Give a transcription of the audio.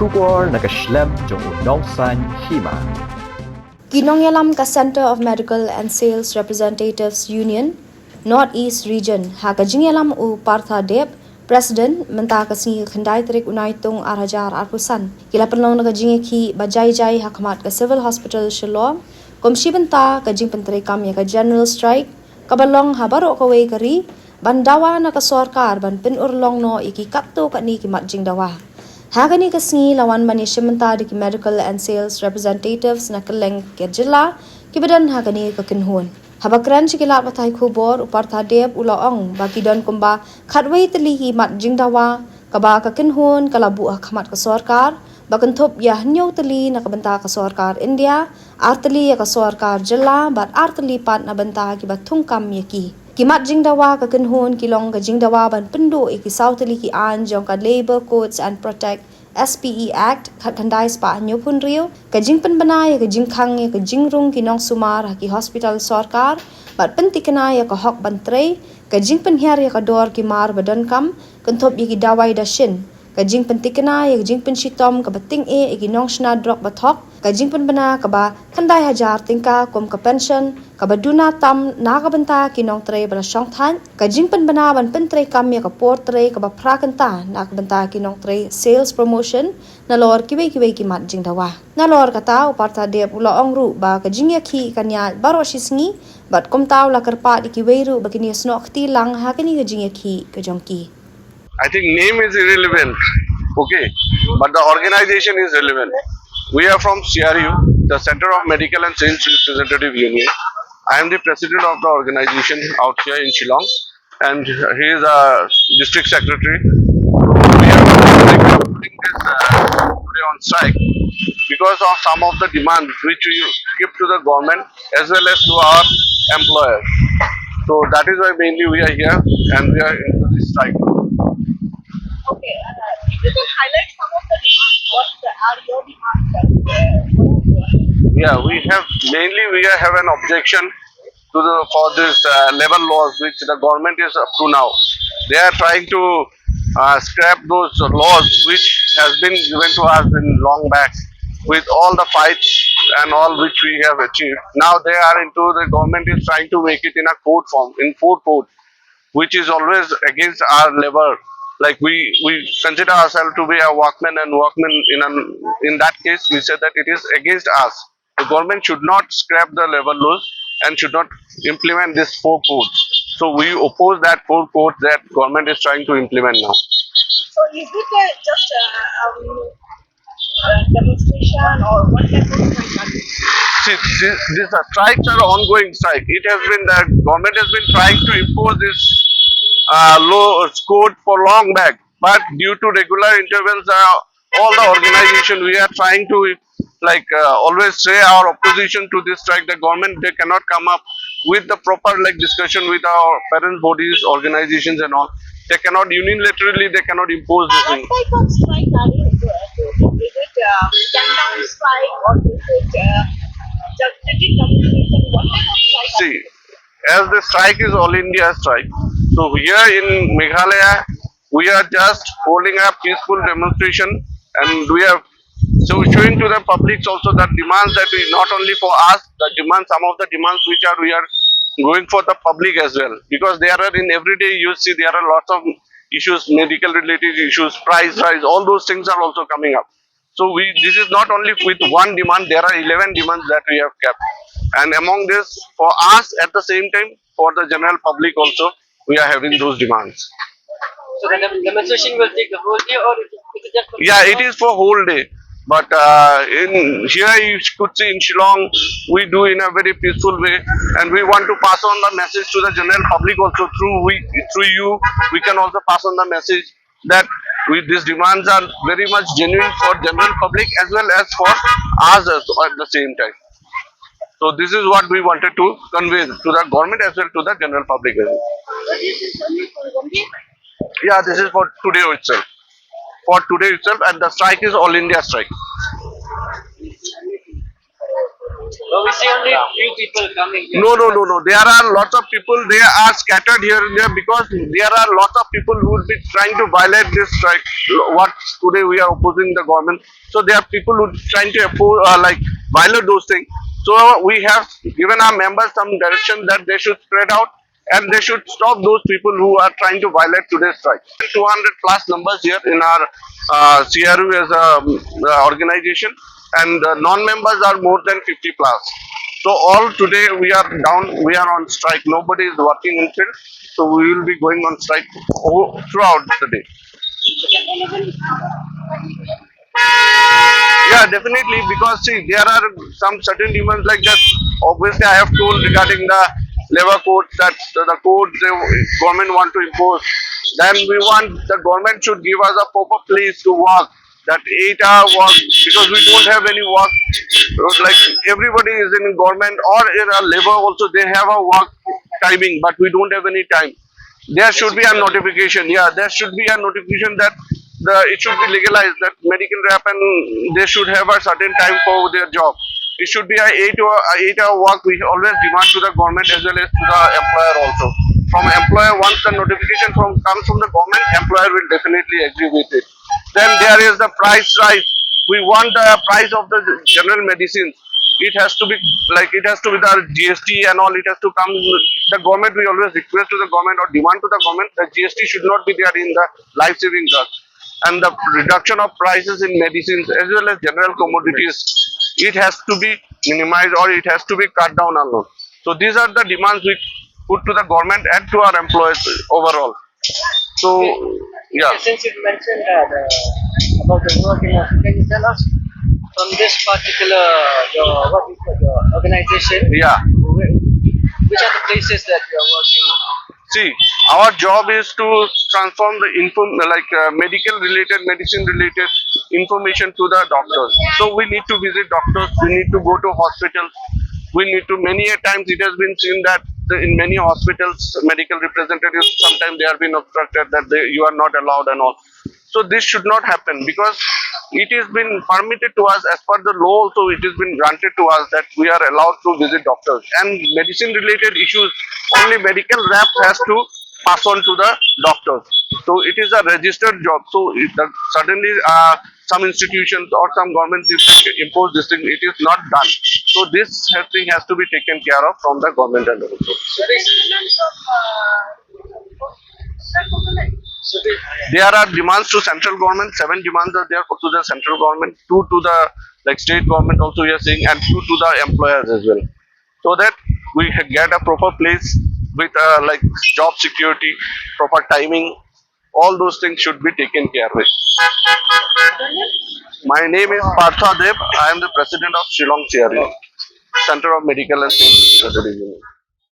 Shubor nakaslem jong unong san Hima. Kinong yalam ka Center of Medical and Sales Representatives Union, Northeast Region, hakajing yalam u Partha Deb, President, menta kasi khandai terik unai tung arhajar arpusan. Kila penlong nakajing Ïakhih bajai-jai Hakhmat ka Civil Hospital Shillong, komshi benta kajing Treikam ya ka General Strike, kabalong habaro kawai kari, bandawa na ka sorkar ban pinurlong no ikikapto ka ni kimatjing dawa. Hagani kasni lawan manishimenta di medical and sales representatives na kaleng ke jilla kibadan hagani ka kinhun. Habakran sikila patay kubor uparta deb ulaong baki don kumba khatway telihi mat jingdawa kaba ka kinhun kalabu Hakhmat ka sorkar bakantop ya hanyo teli na kabanta ka sorkar India arteli ya ka sorkar jilla bat arteli pat na banta kibat thungkam Ïakhih. Kimat jingdawa ka kinhun kilong ka jingdawa ban pendo ikisaw tali ki an jong ka Labor Codes and Protect SPE Act khat khandai spa nyo pun rio ka jing pen banay ka jing khang ka jing rung kinong sumar ki hospital sorkar bat pentikana ya ka hok bantrei ka jing pen hiar ya ka dor ki mar badan kam kantop ya ki dawai da shin ka jing pentikana ya ka jing pen shitom ka bating e kinong shna drop bathok ka jing pen bana ka ba khandai hajar tingka kom ka pension ka baduna tam na ka banta kinong trei bala shong than ka jing pen bana ban pen trei kam ya ka port trei ka ba phra kanta na ka banta kinong trei sales promotion na lor kiwe ki mat jing dawa na lor kata uparta de pula ongru ba ka jing Ïakhih kanya baro shisngi bat kom taw la karpa di kiwe ru ba kini snok ti lang ha kini ka jing Ïakhih ka jongki. I think name is irrelevant, okay, but the organization is relevant. We are from CRU, the Center of Medical and Science Representative Union. I am the president of the organization out here in Shillong, and he is a district secretary. We are putting this today on strike because of some of the demands which we give to the government as well as to our employers. So that is why mainly we are here and we are into this strike. Okay, if you could highlight some of the demands, what are your demands? Yeah, we have an objection to for this level laws which the government is up to now. They are trying to scrap those laws which has been given to us in long back with all the fights and all which we have achieved. Now they are into the government is trying to make it in a code form, in four code, which is always against our level. Like we consider ourselves to be a workman and workmen in that case we said that it is against us. The government should not scrap the labor laws and should not implement this four codes. So we oppose that four codes that government is trying to implement now. So is it just demonstration or what type of strike are you? See, these strikes are ongoing strike. It has been that government has been trying to impose this law code for long back, but due to regular intervals, all the organization we are trying to always say our opposition to this strike. The government they cannot come up with the proper discussion with our parent bodies, organizations and all. They cannot unilaterally they cannot impose this What thing. type of strike are you doing? Is it stand down strike or is it just sitting demonstration? What type of strike? See, as the strike is all India strike, so here in Meghalaya, we are just holding a peaceful demonstration and we are so showing to the public also that demands that we not only for us, the demands, some of the demands which are we are going for the public as well, because there are in everyday you see there are lots of issues, medical related issues, price rise, all those things are also coming up. So this is not only with one demand, there are 11 demands that we have kept. And among this, for us at the same time, for the general public also, we are having those demands. So the demonstration will take the whole day or is it just for Yeah, it is for whole day. But in here you could see in Shillong, we do in a very peaceful way, and we want to pass on the message to the general public also through you. We can also pass on the message that these demands are very much genuine for general public as well as for us at the same time. So this is what we wanted to convey to the government as well to the general public as well. So this is only for Gambhir? Yeah, this is for today itself. For today itself, and the strike is all India strike. Well, we see only few people coming here. No. There are lots of people. They are scattered here and there because there are lots of people who will be trying to violate this strike. What today we are opposing the government. So there are people who are trying to oppose, violate those things. So we have given our members some direction that they should spread out and they should stop those people who are trying to violate today's strike. 200 plus numbers here in our CRU as a organization, and non-members are more than 50 plus. So all today we are down, we are on strike. Nobody is working in field, so we will be going on strike throughout the day. Yeah, definitely, because see, there are some certain demands like that. Obviously, I have told regarding the labor codes that the codes the government want to impose. Then we want the government should give us a proper place to work. That 8-hour work, because we don't have any work. Like everybody is in government or in a labor also, they have a work timing, but we don't have any time. There should be a notification. Yeah, there should be a notification that it should be legalized that medical rep and they should have a certain time for their job. It should be a 8-hour work. We always demand to the government as well as to the employer also. From employer, once the notification comes from the government, employer will definitely agree with it. Then there is the price rise. We want the price of the general medicine. It has to be like it has to be the GST and all. It has to come. The government, we always request to the government or demand to the government that GST should not be there in the life-saving drugs, and the reduction of prices in medicines as well as general commodities. It has to be minimized or it has to be cut down a lot. So these are the demands we put to the government and to our employees overall. So yeah. Since you mentioned that about the work in can you tell us from this particular your organization? Yeah. Which are the places that you are working on? See, our job is to transform the medical related, medicine related information to the doctors. So we need to visit doctors, we need to go to hospitals, we need to, many a times it has been seen that in many hospitals, medical representatives, sometimes they have been obstructed that you are not allowed and all. So this should not happen because it has been permitted to us as per the law also, it has been granted to us that we are allowed to visit doctors, and medicine related issues only medical rep has to pass on to the doctors. So it is a registered job. So suddenly some institutions or some governments impose this thing, it is not done. So this thing has to be taken care of from the government and also. There are demands to central government. 7 demands are there to the central government, 2 to the state government also we are saying, and 2 to the employers as well. So that we get a proper place with job security, proper timing. All those things should be taken care of. My name is Partha Dev. I am the president of Shillong CRU, Center of Medical and Science Research Union.